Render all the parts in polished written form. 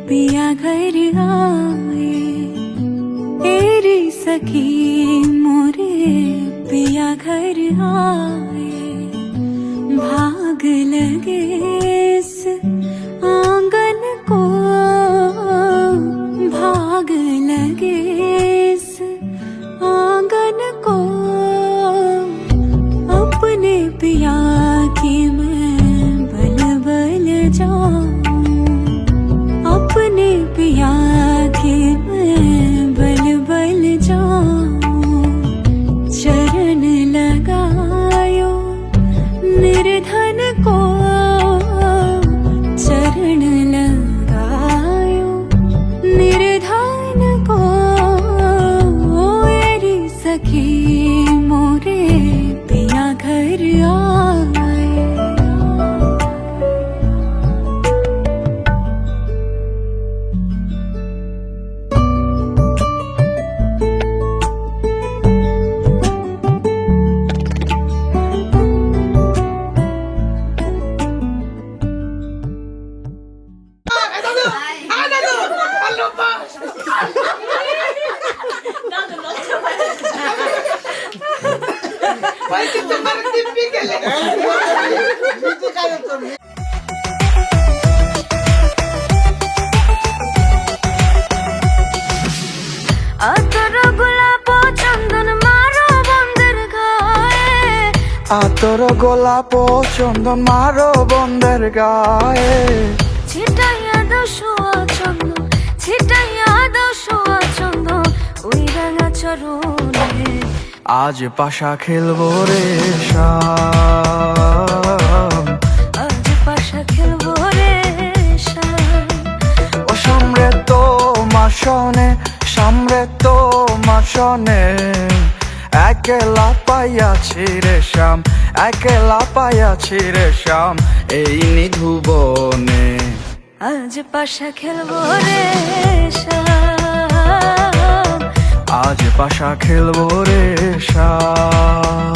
पिया घर आए तेरी सखी मोरे पिया घर आए भाग लगे इस आंगन को भाग लगे इस आंगन को अपने पिया की मैं बल बल जाऊं अपने पिया की मैं बल बल जाऊं चरण लगायो निर्धन को चरण लगायो निर्धन को मेरी सखी मोरे पिया घर आए আতর গোলাপ চন্দন মারো বন্ধের গায়ে ছিটাইয়া দাও সোয়া চন্দন ছিটাইয়া দাও সোয়া চন্দন ওই রাঙা চরণে আজ পাশা খেলবো রে শাম আজ পাশা খেলবো রে শাম ও সামরে তো মাসনে সামরে তো মাসনে একলা পাইয়াছি রে শ্যাম একলা পাইয়াছি রে শ্যাম এই নিধুবনে আজ পাশা খেলবো রে শাম আজ পাশা খেলবো রে শ্যাম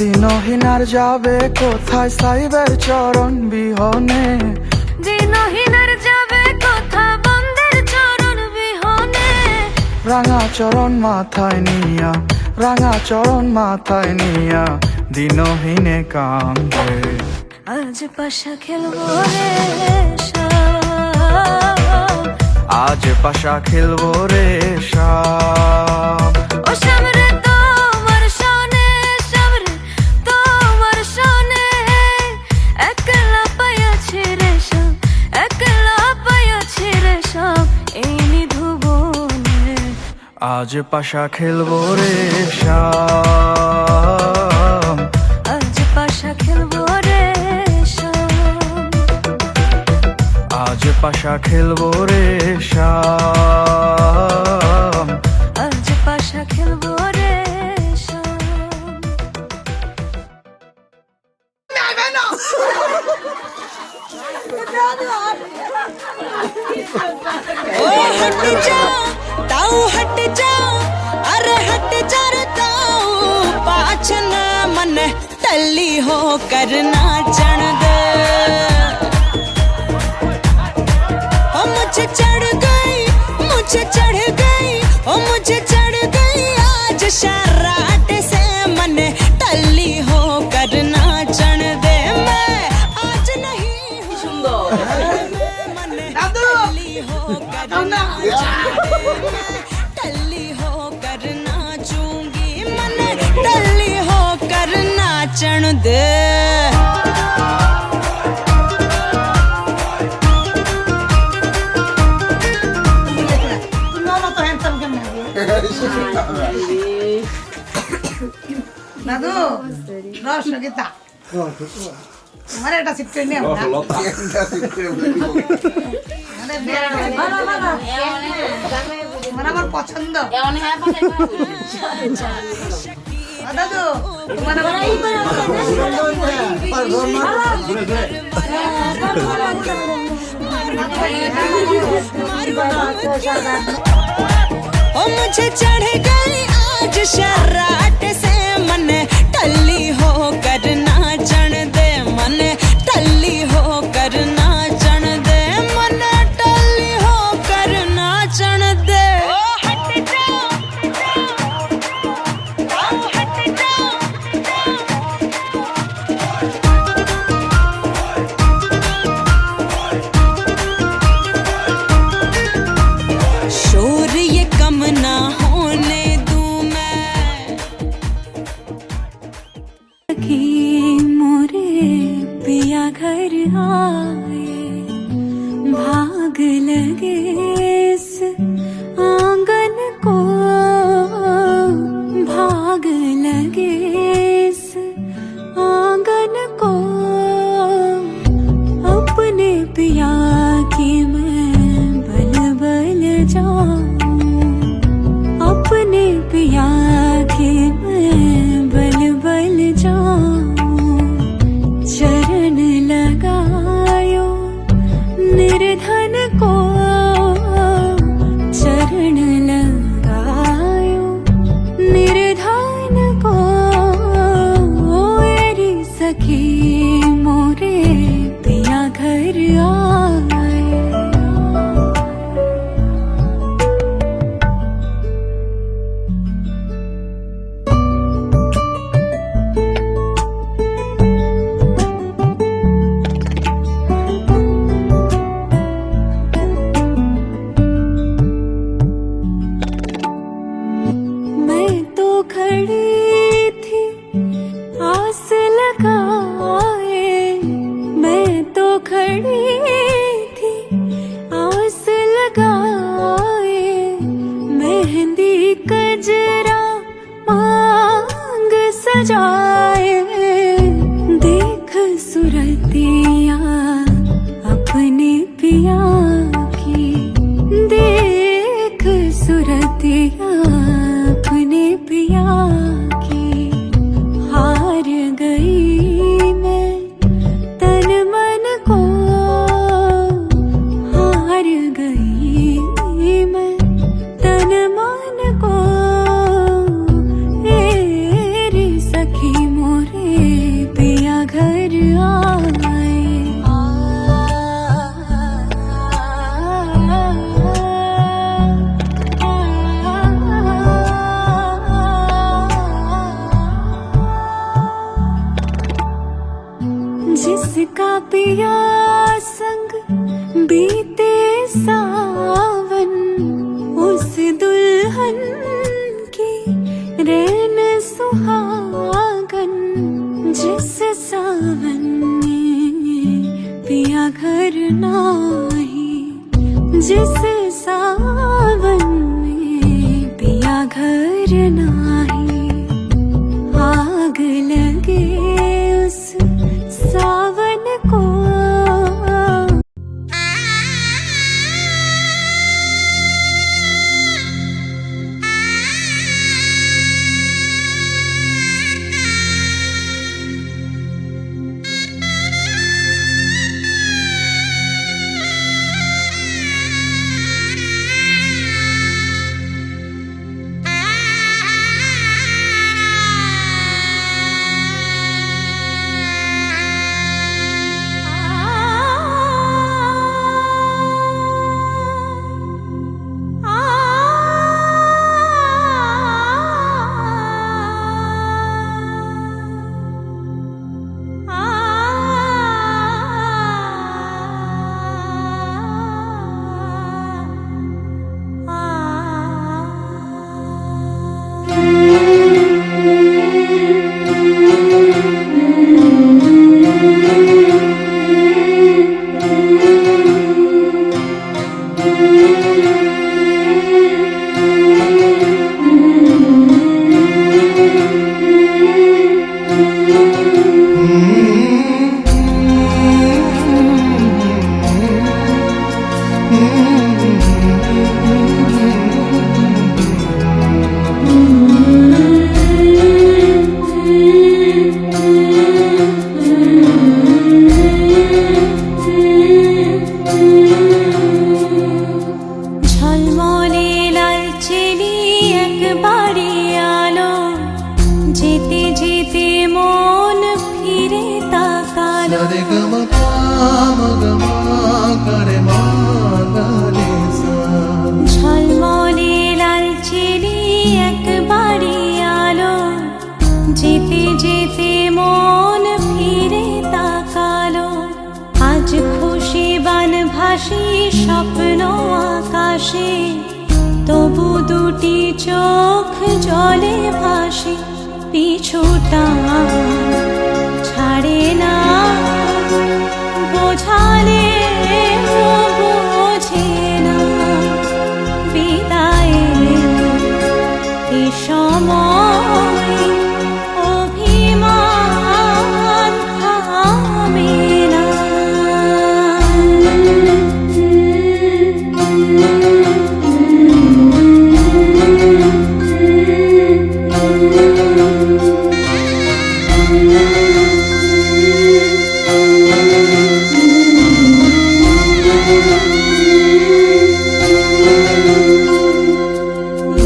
দিনহীনার যাবে কোথায় সাইবের চরণ বিহনে দিনহীনার যাবে কোথা বন্ধের চরণ বিহনে রাঙা চরণ মাথায় নিয়া রাঙা চরণ মাথায় নিয়া দিনহীনে কান্দে আজ পাশা খেলবো রে শাম আজ পাশা খেলবো রে শাম ও সামরে তোমার সনে সামরে তোমার সনে একলা পাইয়াছি রে শাম একলা পাইয়াছি রে শাম এই নিধুবনে আজ পাশা খেলবো রে শাম আজ পাশা খেলবো রে শাম আজ পাশা খেলবো রে শাম আজ পাশা খেলবো রে শাম हट जा ताऊ हट जा अरे हट जा रे ताऊ पाछ न मन टल्ली हो करना चढ़ दे ओ मुझे चढ़ गई मुझे चढ़ गई ओ मुझे चढ़ गई आज शराट से मन टल्ली हो करना चढ़ दे मैं आज नहीं सुंदर मन टल्ली हो करना टल्ली हो करना चूंगी मन टल्ली हो करना चढ़ दे দাদু দর্শকিতা আমার এটা শিখতে নিয়ে আমরা আমার পছন্দ দাদু তোমার ओ मुझे चढ़ गई आज शर्राट से मन टल्ली हो करना चढ़ दे मन टल्ली हो करना चढ़ दे मन टल्ली हो करना चढ़ दे हट शोर ये कम ना होने दूं मैं सखी मोरे पिया घर आए भाग लगे इस आंगन को भाग लगे इस आंगन को अपने पिया की मैं बल बल जाऊं अपने पिया की मैं बल बल जाऊं चरण लगायो निर्धन को चरण लगायो निर्धन को मेरी सखी मोरे पिया घर आए मैं तो खड़ी थी आस लगाए मैं तो खड़ी थी आस लगाए मेहंदी कजरा मांग सजाए देख सुरतिया अपने पिया की देख सुरतिया अपने पिया की हार गई मैं तन मन को हार गई मैं तन मन को मेरी सखी मोरे पिया घर आए जिसका पिया संग बीते सावन उस दुल्हन की रैन सुहागन जिस सावन में पिया घर नाही जिस सावन में पिया घर नाही आग लगे उस सावन को কালো রে গ ম প ম গ ম গ রে ম গ রে সা। ঝলমলে লালচেরি এক বাড়ি আলো, যেতে যেতে মন ফিরে তাকালো। আজ খুশি বান ভাসি স্বপ্ন আকাশে, তবু দুটি চোখ জলে ভাসে। পিছুটা ছাড়ে না, বোঝালে বোঝে না। বিদায়ের এ সময় অভিমান থামে না।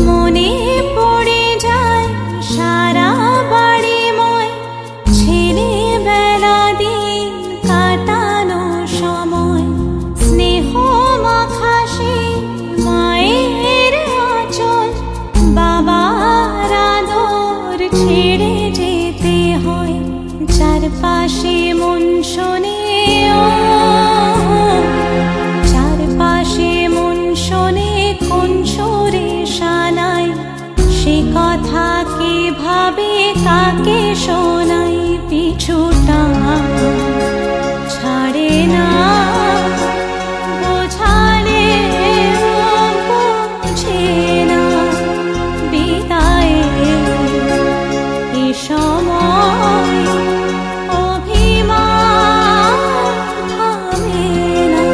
মনে পড়ে যায় সারা বাড়িময়, ছেলেবেলা দিন কাটানো সময়। স্নেহ মাখা সেই মায়ের আঁচল, বাবার আদর ছেড়ে যেতে হয়। চারপাশে মন শোনে ও, চারপাশে মন শোনে কোন সুরে শানাই। সে কথা কে ভাবে কাকে শোনাই। পিছুটা ছাড়ে না, বোঝালে বোঝে না। বিদায়ের এ সময় অভিমান থামে না।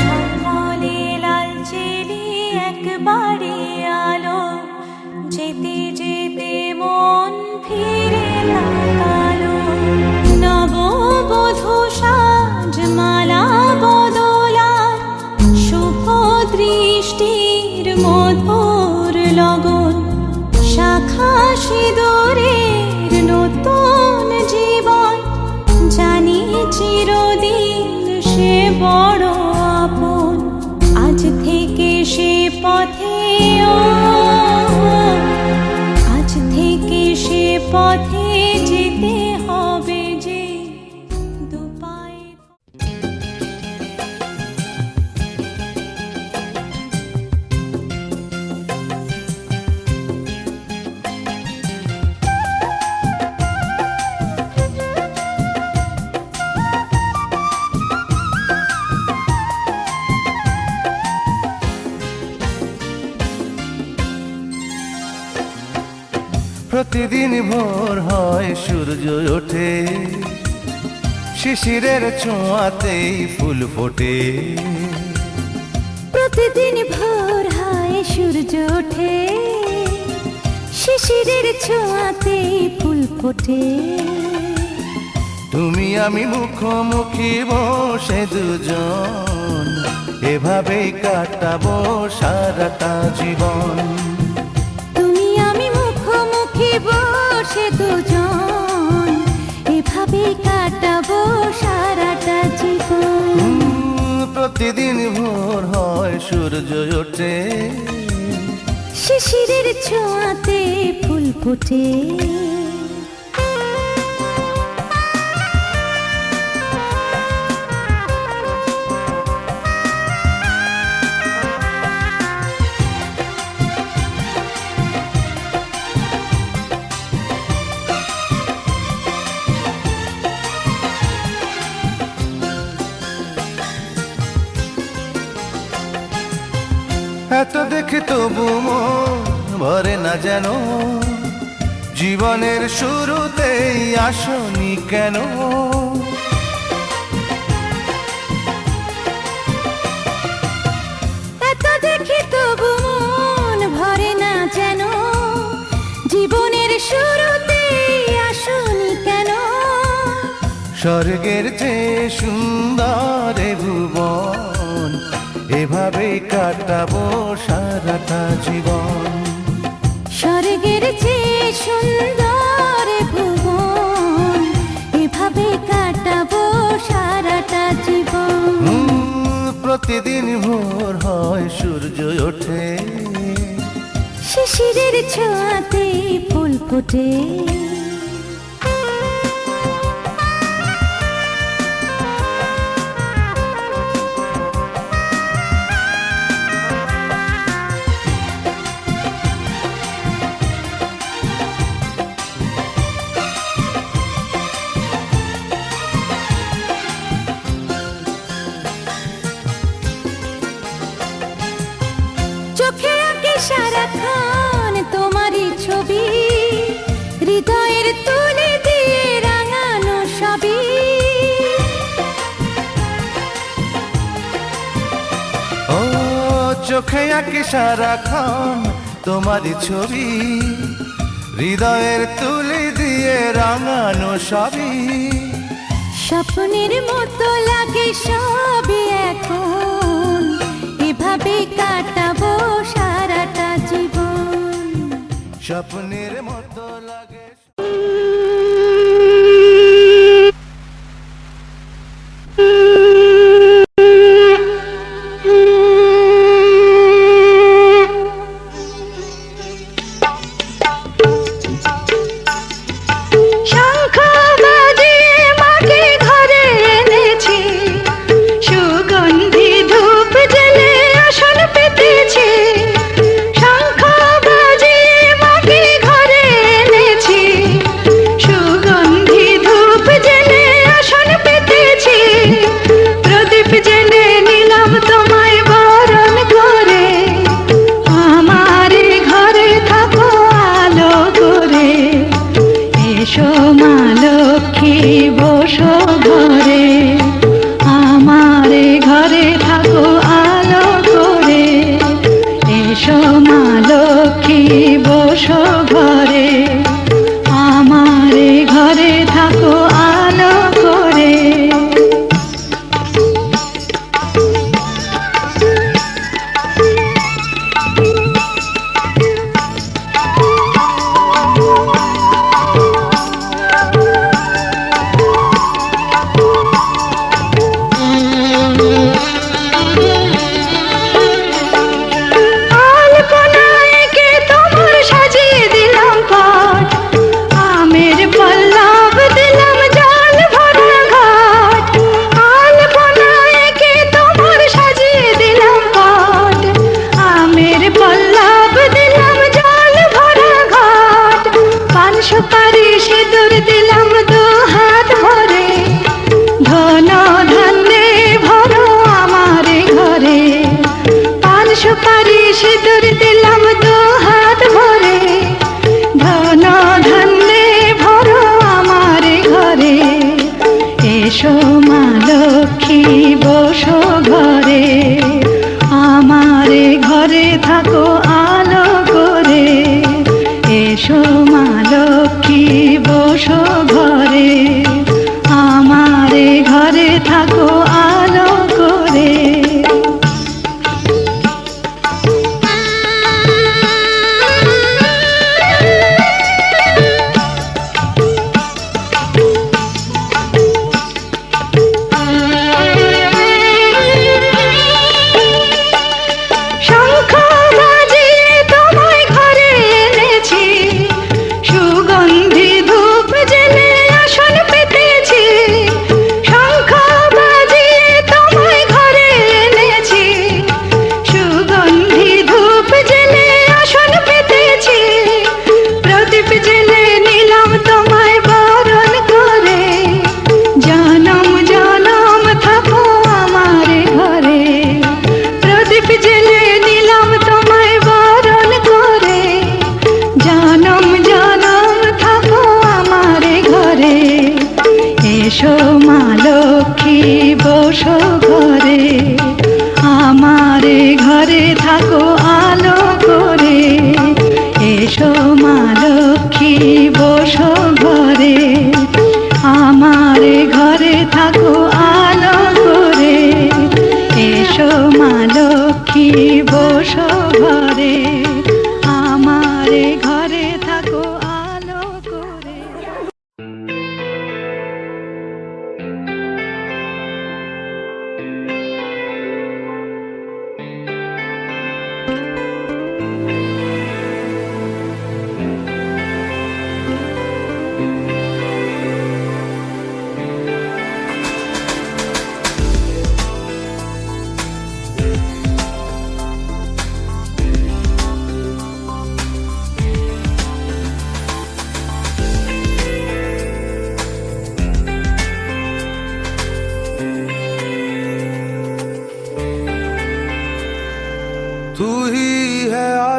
ঝলমলে লালচেরি এক বাড়ি আলো, যেতে যেতে মন ফিরে তাকালো। নববধূ সাজ মালা বদলার, শুভ দৃষ্টির মধুর লগন। শাখা সিঁদুরের নতুন জীবন, জানি চিরদিন সে বড় আপন। আজ থেকে সে পথে ও, আজ থেকে সে পথে যেতে হবে যে দুপায়ে। প্রতিদিন ভোর হয় সূর্য ওঠে, শিশিরের ছোঁয়াতেই ফুল ফোটে। প্রতিদিন ভোর হয় সূর্য ওঠে, শিশিরের ছোঁয়াতে ফুল ফোটে। তুমি আমি মুখোমুখি বসে দুজন, এভাবেই কাটাবো সারাটা জীবন। তুমি আমি মুখোমুখি বসে দুজন, এভাবে কাটাবো সারাটা জীবন। প্রতিদিন ভোর হয় সূর্য ওঠে, শিশিরের ছোঁয়াতে ফুল ফোটে। এত দেখে তবু মন ভরে না যেন, জীবনের শুরুতেই আসনি কেন। এত দেখি তবু মন ভরে না যেন, স্বর্গের চেয়ে সুন্দর এ ভুবন, এভাবে কাটাবো সারাটা জীবন। স্বর্গের চেয়ে সুন্দর এ ভুবন, এভাবে কাটাবো সারাটা জীবন। প্রতিদিন ভোর হয় সূর্য ওঠে, শিশিরের ছোঁয়াতে ফুল ফোটে। চোখে আঁকে সারাক্ষণ তোমারই ছবি, হৃদয়ের তুলে দিয়ে রাঙানো সবই। ও চোখে আঁকি সারাক্ষণ তোমারই ছবি, হৃদয়ের তুলি দিয়ে রাঙানো সবই। স্বপ্নের মতো লাগে সবই এখন, এভাবে কাটাবো সারাটা জীবন। স্বপ্নের মতো লাগে। শঙ্খ বাজিয়ে মাকে ঘরে এনেছি, সুগন্ধি ধূপ জ্বেলে আসন পেতেছি। শঙ্খ বাজিয়ে মাকে ঘরে এনেছি, সুগন্ধি ধূপ জ্বেলে আসন পেতেছি। প্রদীপ জ্বেলে নিলাম তোমায় বরণ করে, আমার ঘরে থাকো আলো করে। এসো মা লক্ষ্মী বসো ঘরে, আমার ঘরে থাকো আলো করে। এসো মা লক্ষ্মী বসো ঘরে, আমার ঘরে থাকো আলো করে। আলপনায় এঁকে তোমার সাজিয়ে দিলাম পট, আমের পল্লব দিলাম জল ভরা ঘট। আলপনায় এঁকে তোমার সাজিয়ে দিলাম পট, আমের পল্লব দিলাম জল ভরা ঘট। পান সুপারি সিঁদুর দিলাম দু হাত ভরে, ধন ধান্যে ভরো আমার ঘরে। পান সুপারি সিঁদুর দিলাম দু হাত ভরে, ধন ধান্যে ভরো আমার ঘরে। এসো মা লক্ষ্মী বসো ঘরে, আমার ঘরে থাকো আলো করে। এসো মা লক্ষ্মী বসো ঘরে, আমার ঘরে থাকো আলো করে। শঙ্খ বাজিয়ে তোমায় ঘরে এনেছি,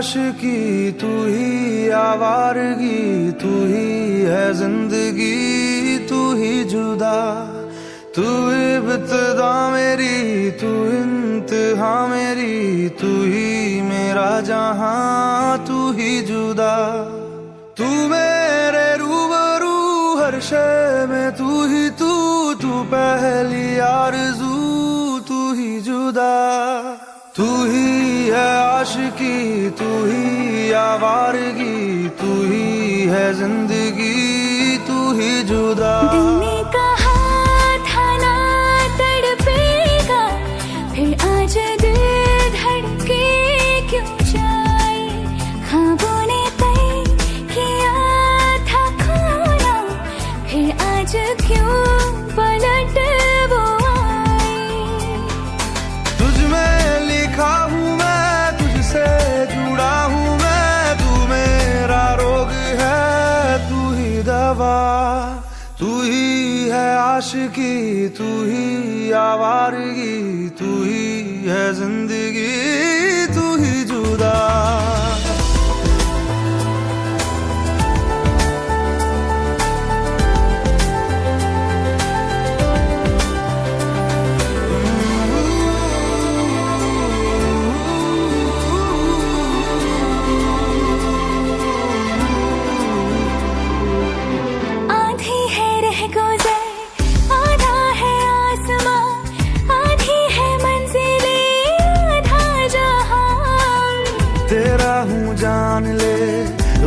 आशिकी तू ही आवारगी, तू ही है जिंदगी, तू ही जुदा। तू इब्तिदा मेरी, तू इंतहा मेरी, तू ही मेरा जहां, तू ही जुदा। तू मेरे रूबरू हर शय में, तू ही तू पहली आरज़ू, तू ही जुदा। तू ही है आशिकी, तू ही आवारगी, तू ही है जिंदगी, तू ही जुदा। दिल ने कहा था ना तड़पेगा, फिर आज दिल धड़के क्यों जाए। ख्वाबों ने तय किया था खोना, फिर आज क्यों पलट वो आए। तुझ में लिखा हूँ मैं, तुझसे जुड़ा हूँ मैं, तू मेरा रोग है, तू ही दवा। तू ही है आशिकी, तू ही आवारगी, तू ही है जिंदगी, तू ही जुदा। आधी है रह गुजर, आधा है आसमां, आधी है मंजिलें, आधा जहां। तेरा हूँ जान ले,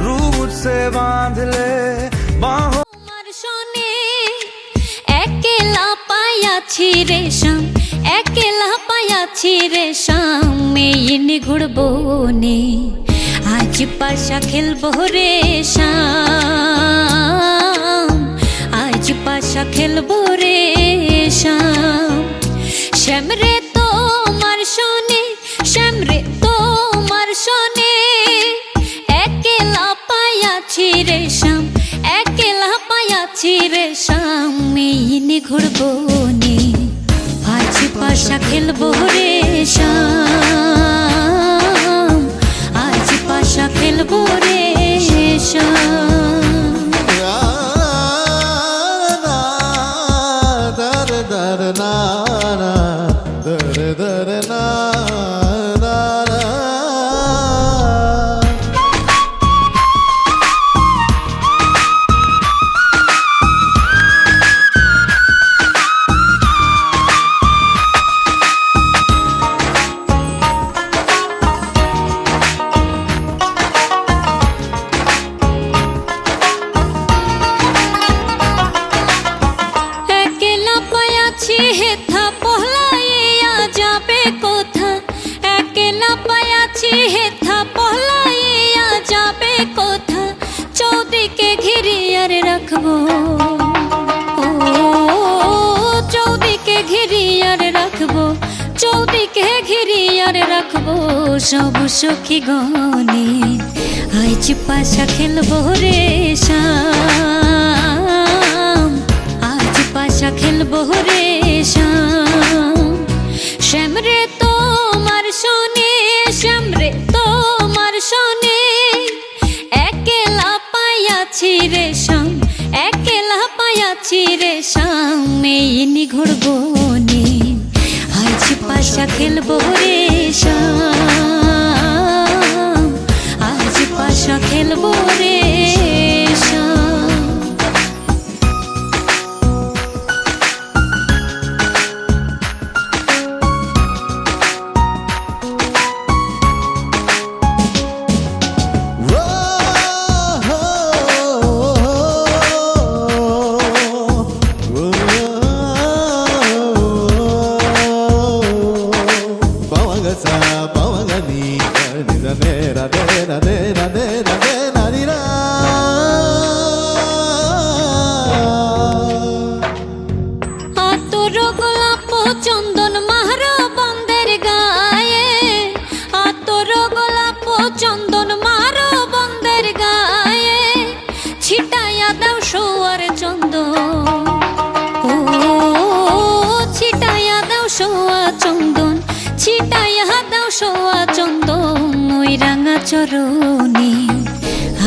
रूह मुझसे बांध ले बाहों। তোমার শোনে একলা পায়াছি রেশম, একলা পায়াছি রেশম। এই নিগুড় বনে আজ পাশা খেলবো রেশম, আজ পাশা খেলবো রেশম। শ্যামরে তোমার শোনে, শ্যামরে তোমার শোনে একলা পায়াছি রেশম, একলা পায়াছি রেশম। এই নিগুড় বনে আজ পাশা খেলবো রেশম, আজ পাশা খেলবো রেশম। একলা পায়াছি হেথা পহলাইয়া যাবে কোথা, একলা পায়াছি হেথা পহলাইয়া যাবে কোথা। চৌদিকে ঘিরিয়ার রাখবো, ও চৌদিকে ঘিরিয়ার রাখবো, চৌদিকে ঘিরিয়ার রাখবো। সব সখী গনে আজ পাশা খেলবো রেশম, আজ পাশা খেলবো রেশম। শ্যামরে তোমার শোনে, শ্যামরে তোমার শোনে একলা পায়াছি রেশম, একলা পায়াছি রেশম। এই নিগুড় বনে আজ পাশা খেলবো রেশম, আজ পাশা খেলবো রেশম। আতর গোলাপ চন্দন মাহরা বন্দের গায়ে, আতর গোলাপ চন্দন মাহরা বন্দের গায়ে। ছিটাইয়া দাও সোয়ার চন্দন, ও ছিটাইয়া দাও সোয়া চন্দন, ছিটাইয়া দাও সোয়া চন্দন। ওই রাঙা চরণে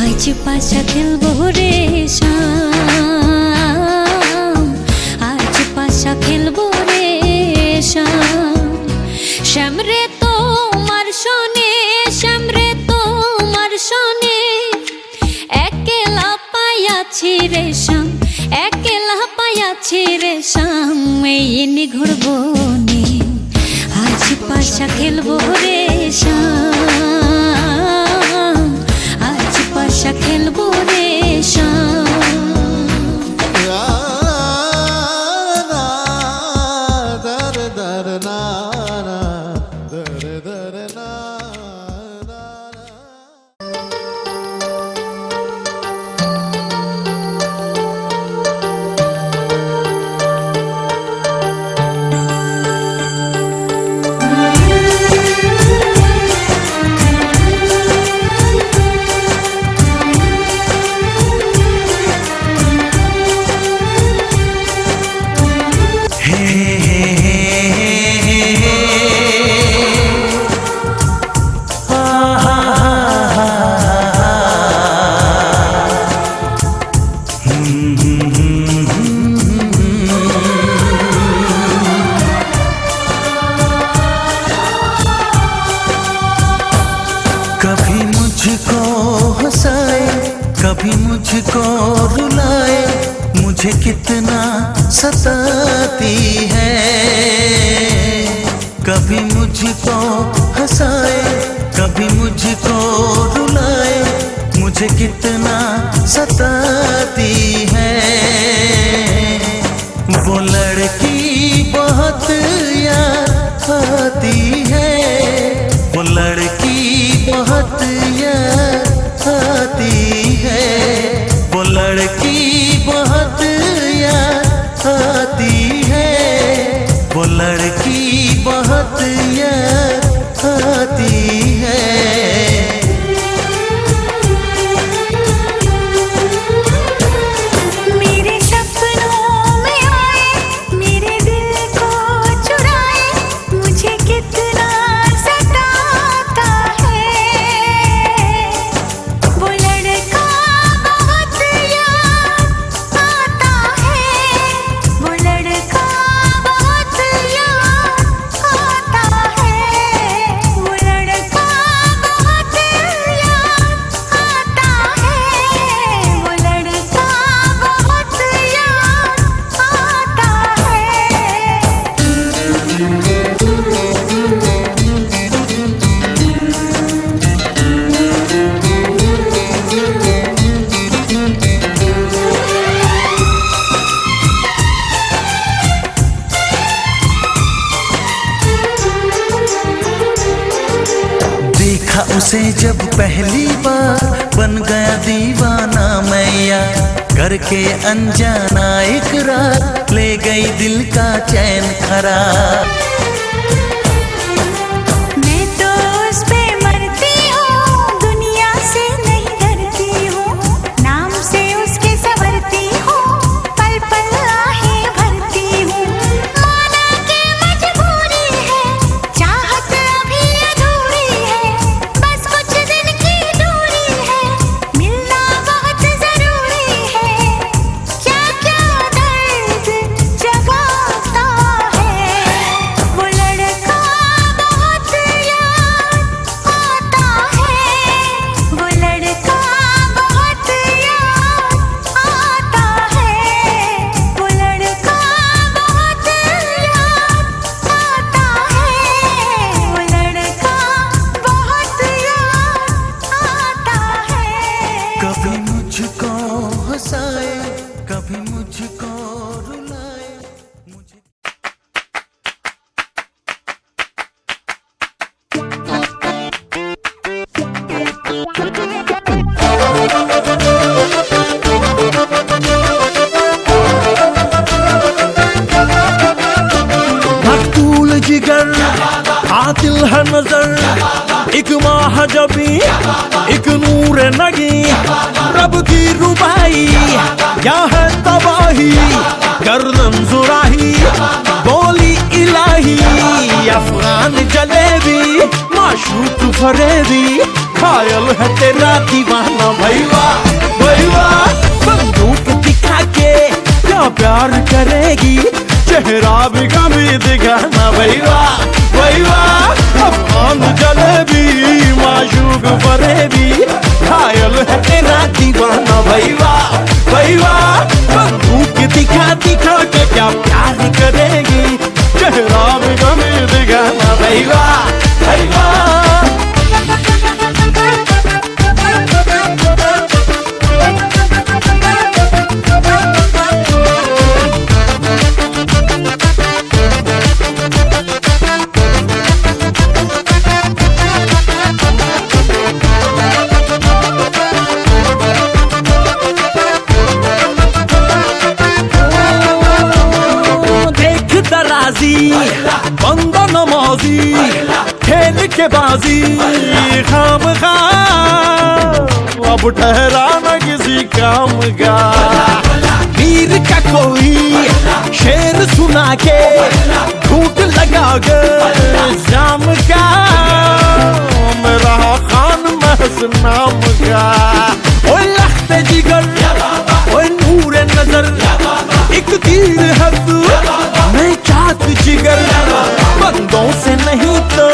আজ পাশা খেলবো রে শ্যাম, আজ পাশা খেলবো রে শ্যাম। শ্যাম রে তোমার শোনে, শ্যাম রে তোমার শোনে, একলা পাইয়াছি রে শ্যাম, একলা পাইয়াছি রে শ্যাম। এই নিঘুর বনে আজ পাশা খেলবো রে শ্যাম, আজ পাশা খেলবো রে শ্যাম। कभी मुझको हंसाए, कभी मुझको रुलाए, मुझे कितना सताती है। कभी मुझको हंसाए, कभी मुझको रुलाए, मुझे कितना सताती है। वो लड़की बहुत याद आती है, वो लड़की बहुत याद आती है, वो लड़की बहुत याद आती है, वो लड़की बहुत याद आती है। मेरे सपनों में आए, मेरे दिल को चुराए, मुझे कितना सताता है। वो लड़का बहुत याद आता है, वो लड़का बहुत याद आता है, वो लड़का बहुत याद आता है, वो लड़का बहुत याद आता देखा उसे जब पहली बार, बन गया दीवाना मैया, करके अनजाना इकरार, ले गई दिल का चैन खराब। मैं तो उस पे मरती हूँ, दुनिया से नहीं डरती हूँ, नाम से उसके संवरती हूँ, पल पल आहें भरती हूँ। माना के मजबूरी है, चाहत अभी अधूरी है, बस कुछ दिन की दूरी है, मिलना बहुत जरूरी है। क्या क्या दर्द जगाता है, वो लड़का बहुत याद आता है, वो लड़का बहुत याद आता है, वो लड़का बहुत याद आता है, वो लड़का बहुत याद आता है। कभी मुझको हंसाए, कभी मुझको रुलाए, मुझे मकतूल जिगर कातिल है नजर, एक माह जबी एक नूर नगी, रब की रुबाई क्या है तबाही, गर्दन जुराही बोली इलाही, अफगान जलेबी माशूक फरेबी घायल है तेरा दीवाना भाई वाह बंदूक दिखा के क्या प्यार करेगी चेहरा भी कभी दिखाना भाई वाह अफगान जलेबी माशूक फरेबी घायल है तेरा दीवाना भाई वाह बंदूक दिखा के क्या प्यार करेगी चेहरा भी कभी दिखाना भाई वाह बंदा नमाजी खेल के बाजी खाम खा अब ठहरा न किसी काम का वीर का कोई शेर सुना के झूठ लगा गए शाम का मेरा खान महस नाम का ओए लखते जिगर ओए नूरे नजर एक तीर है तू मैं चाहत जिगर बंदों से नहीं तो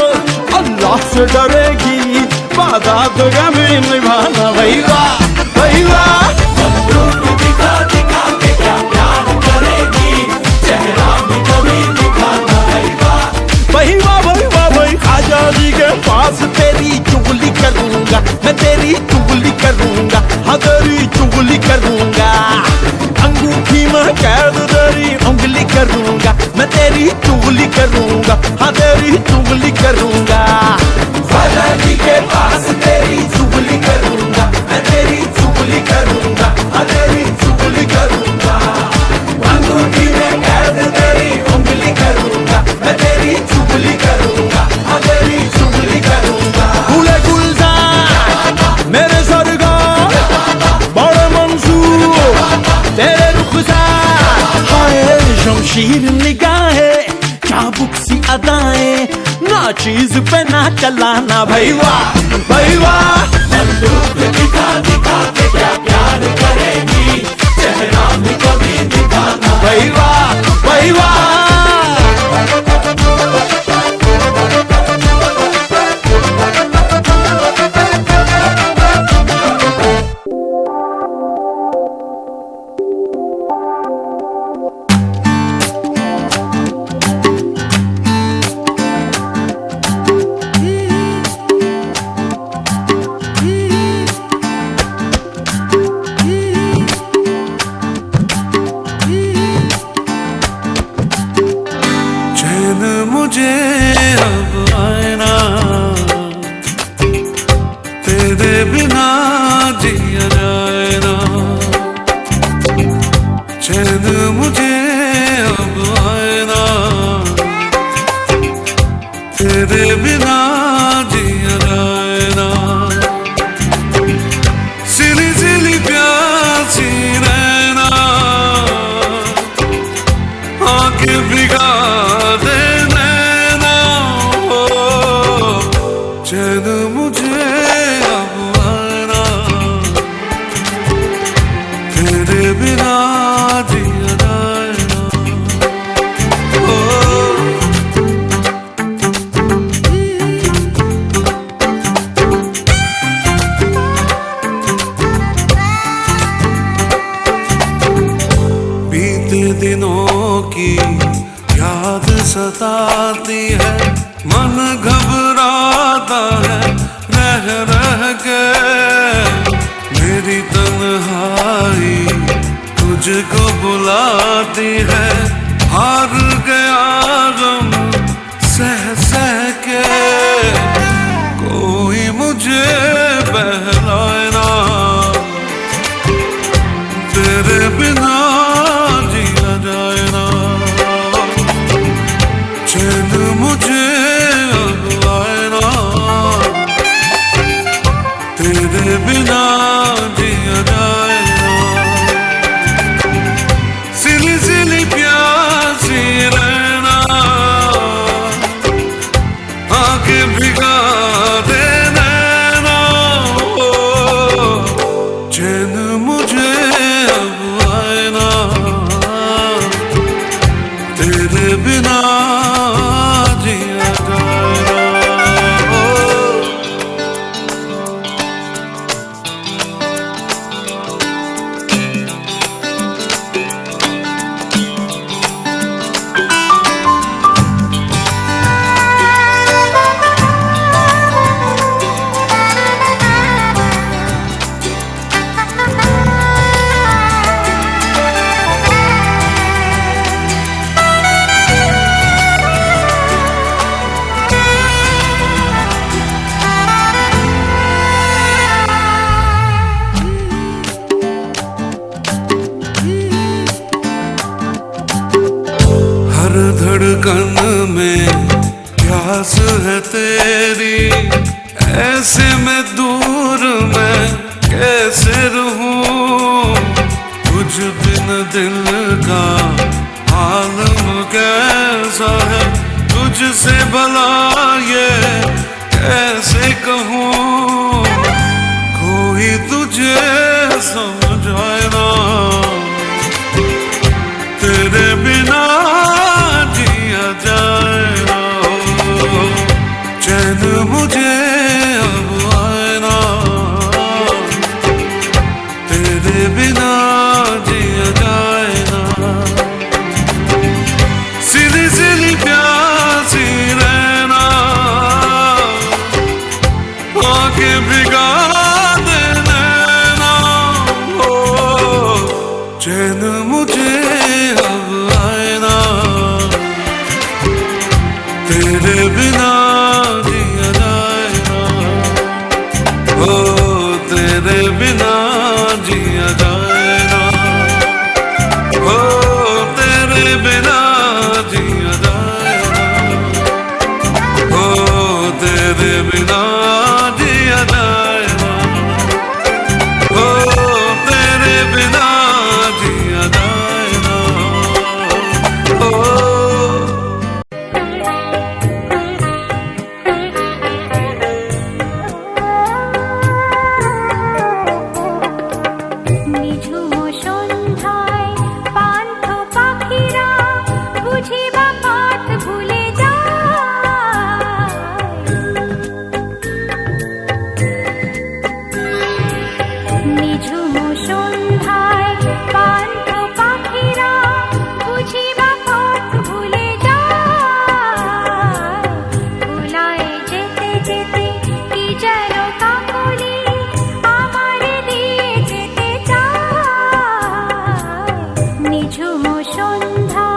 अल्लाह से डरेगी वादा तो कभी निभाना भाई वाह बंदूक दिखा के क्या प्यार करेगी चेहरा भी कभी दिखाना भाई वाह खाजा जी के पास तेरी चुगली करूंगा मैं तेरी चुगली करूंगा हाँ तेरी चुगली करूंगा अंगूठी में कैद तेरी उंगली करूंगा मैं तेरी चुगली करूंगा हाँ तेरी चुगली करूंगा खाजा जी के पास तेरी चुगली करूंगा मैं तेरी चुगली करूंगा हाँ तेरी चुगली करूंगा अंगूठी में कैद तेरी उंगली करूंगा मैं तेरी चुगली करूंगा हाँ तेरी चुगली करूंगा गुले गुलजार मेरे सरगार बड़े मंसूर तेरे रुखसार हाय शमशीर निगाहें चाबुक सी अदाएं ना चीज पे ना चलाना भाई वाह बंदूक दिखा के क्या प्यार करेगी चेहरा भी कभी दिखाना भाई वाह मुझे अब आए ना तेरे बिना जिया जाए ना चैन मुझे अब आए ना तेरे बिना जिया जाए ना सिली सिली प्यासी रहना आंखें भिगा दे चैन मुझे अब आना तेरे बिना जिया जाए बीते दिनों की याद सताती है मन घबराता है रह के मेरी तन्हाई तुझको बुलाती है हार गया गम सह के कोई मुझे बहलाए ना तेरे बिना जिया जाए ना चैन मुझे अब आए ना तेरे बिना जिया जाए ना सिली सिली प्यासी रहना आंखें भिगा दे नैना समझाए ना तेरे बिना जिया जाए ना चैन मुझे अब आए ना तेरे बिना जिया जाए ना सीधी सीधी प्यासी रहना आके भिगा देना हो चैन मुझे अब आए ना तेरे बिना जिया जाए ना हो तेरे बिना जिया जाए ना हो तेरे बिना जिया जाए ना हो तेरे बिना जिया जाए ना हो तेरे बिना जिया जाए ना हो নিঝুম সন্ধ্যায় পান্থ পাখিরা বুঝি বা পথ ভুলে যায় নিঝুম সন্ধ্যায় পান্থ পাখিরা বুঝি বা পথ ভুলে যায় ভুলায় যেতে যেতে কি যেন কাকলি আমার দিয়ে যেতে চায় নিঝুম সন্ধ্যা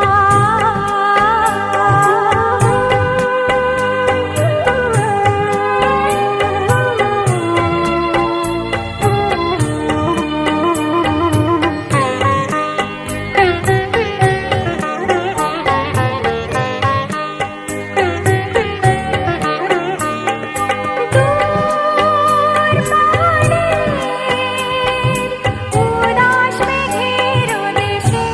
উদাস মেঘের দেশে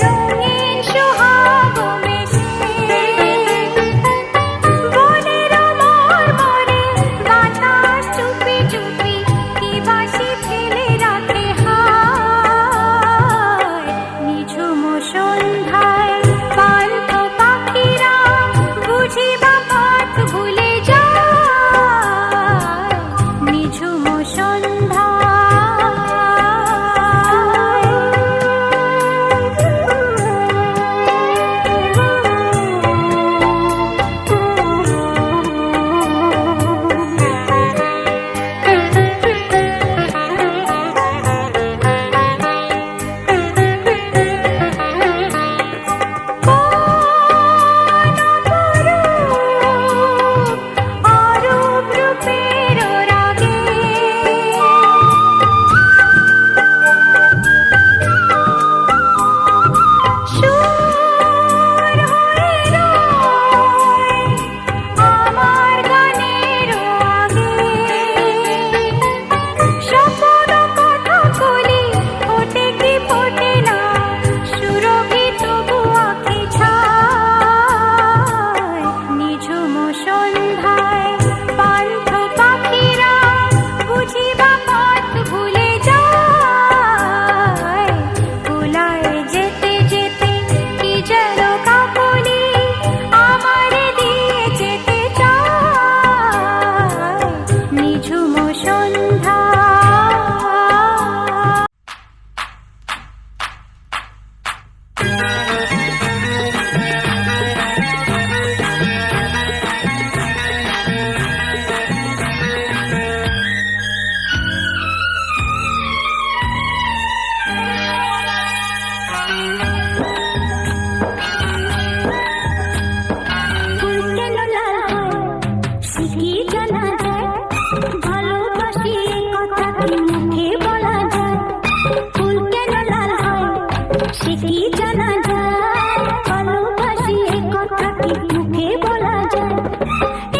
রঙিন সোহাগ মেশে বনের মর্মরে বাতাস চুপি চুপি কি বাঁশি ফেলে রাখে হায় নিঝুম সন্ধ্যায় পান্থ পাখিরা বুঝি বা পথ ভুলে যায় নিঝুম অরূপ রূপের রাগে সুর হয়ে রয় আমার গানের আগে স্বপ্ন কথা কলি ওঠে কি ফোটে না সুরভি তবু আঁখি ছায় নিঝুম সন্ধ্যায় পান্থ পাখিরা বুঝি বা পথ ভুলে যায় ভুলায় যেতে যেতে কি যেন কাকলি আমার দিয়ে যেতে চায় নিঝুম সন্ধ্যা ফুল কেন লাল হয় সে কি জানা যায় ভালোবাসি এই কথা কি মুখে বলা যায় ফুল কেন লাল হয় সে কি জানা যায় ভালোবাসি এই কথা কি মুখে বলা যায়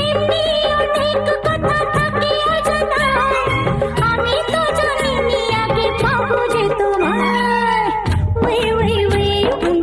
এমনি অনেক কথা থাকে অজানা আমি তো জানিনি আগে পাবো যে তোমায় ওই ওই ওই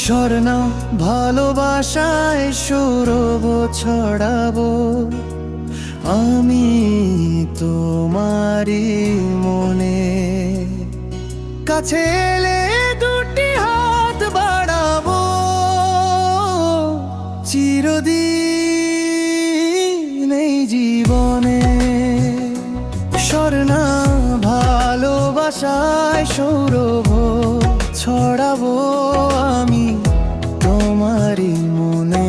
স্বর্ণা ভালোবাসায় সৌরভ ছড়াবো আমি তোমারই মনে। কাছে এলে দুটি হাত বাড়াবো চিরদিন এই জীবনে। স্বর্ণা ভালোবাসায় সৌরভ ছড়াবো আমি তোমারই মনে।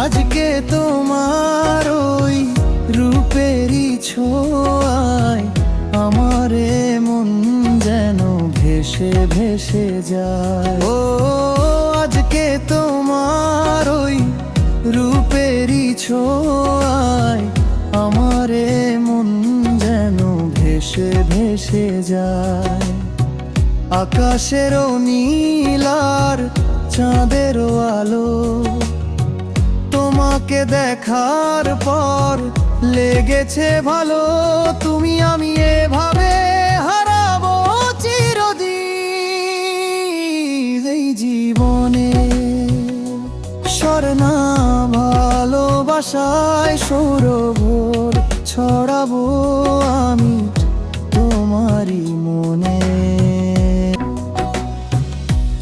আজকে তোমার ওই রূপেরই ছোঁয়ায় আমারে মন যেন ভেসে ভেসে যায়। ও আজকে তোমার ওই রূপেরই ছোঁয়ায় আমারে মন যেন ভেসে ভেসে যায়। আকাশেরও নীল আর চাঁদেরও আলো তোমাকে দেখার পর লেগেছে ভালো। তুমি আমি এভাবে হারাবো চিরদিন এই জীবনে। স্বর্ণা ভালোবাসায় সৌরভ ছড়াবো আমি তোমারই মনে।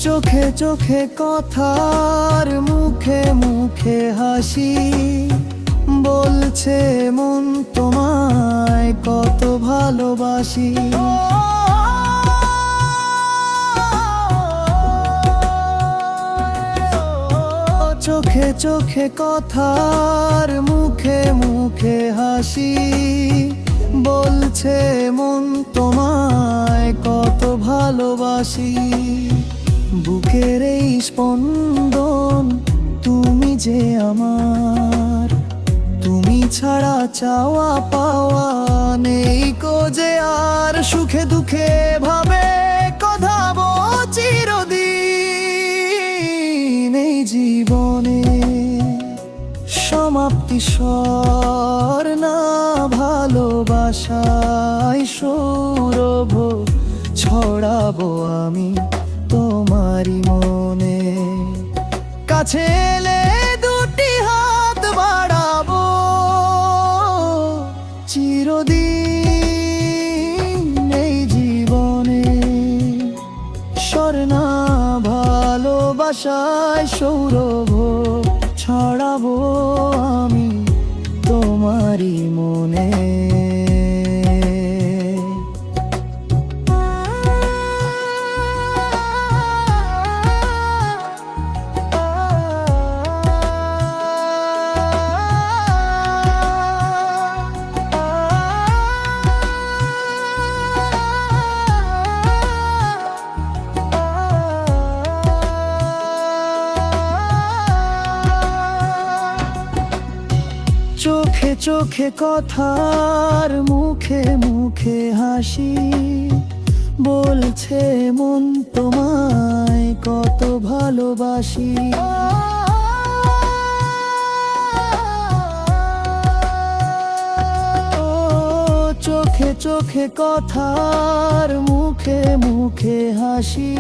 চোখে চোখে কথার মুখে মুখে হাসি বলছে মন তোমায় কত ভালোবাসি। চোখে চোখে কথার মুখে মুখে হাসি বলছে মন তোমায় কত ভালোবাসি। বুকের এই স্পন্দন তুমি যে আমার, তুমি ছাড়া চাওয়া পাওয়া নেই কো যে আর। সুখে দুঃখে ভাবে কথাবো চিরদিন এই জীবনে। সমাপ্তি স্বর্ণা ভালোবাসায় সৌরভ ছড়াবো আমি তোমারই মনে। কাছে এলে দুটি হাত বাড়াবো চিরদিন এই জীবনে। স্বর্ণা ভালোবাসায় সৌরভ ছড়াবো আমি তোমারই মনে। চোখে চোখে কথার মুখে মুখে হাসি বলছে মন তোমায় কত ভালোবাসি। চোখে চোখে কথার মুখে মুখে হাসি